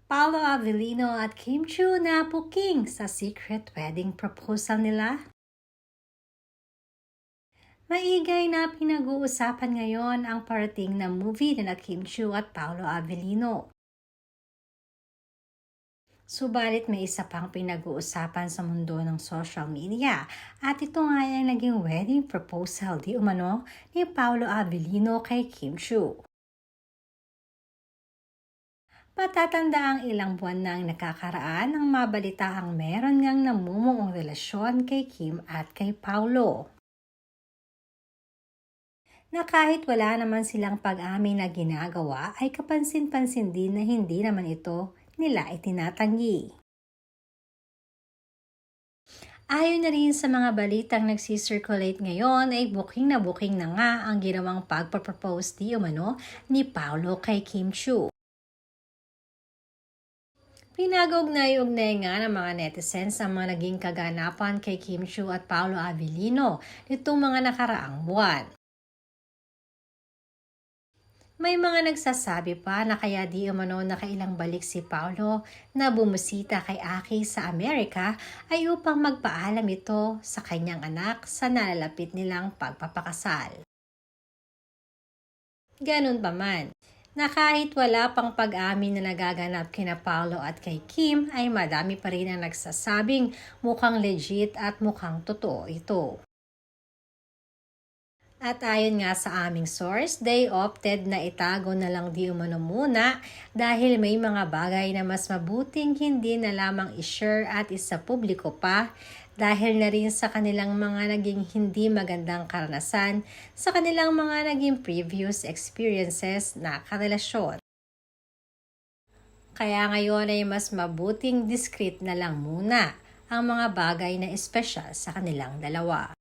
Paolo Avellino at Kim Chiu na booking sa secret wedding proposal nila. Maigay na pinag-uusapan ngayon ang parating na movie na Kim Chiu at Paolo Avellino. Subalit may isa pang pinag-uusapan sa mundo ng social media at ito nga ay naging wedding proposal di umano ni Paolo Avellino kay Kim Chiu. Patatanda ang ilang buwan nang nakakaraan ang mabalitaang meron ngang namumuong relasyon kay Kim at kay Paolo. Na kahit wala naman silang pag-amin na ginagawa ay kapansin-pansin din na hindi naman ito nila itinatanggi. Ayon na rin sa mga balitang nagsisirculate ngayon ay booking na nga ang ginawang pagpapropose di umano ni Paolo kay Kim Chiu. Pinag-ugnay-ugnay nga ng mga netizens ang mga naging kaganapan kay Kim Chiu at Paolo Avellino nitong mga nakaraang buwan. May mga nagsasabi pa na kaya di umano nakailang balik si Paolo na bumusita kay Aki sa Amerika ay upang magpaalam ito sa kanyang anak sa nalalapit nilang pagpapakasal. Ganun pa man, na kahit wala pang pag-amin na nagaganap kina Paolo at kay Kim ay madami pa rin ang nagsasabing mukhang legit at mukhang totoo ito. At ayon nga sa aming source, they opted na itago na lang di umano muna dahil may mga bagay na mas mabuting hindi na lamang i-share at isa publiko pa dahil na rin sa kanilang mga naging hindi magandang karanasan sa kanilang mga naging previous experiences na karelasyon. Kaya ngayon ay mas mabuting discreet na lang muna ang mga bagay na espesyal sa kanilang dalawa.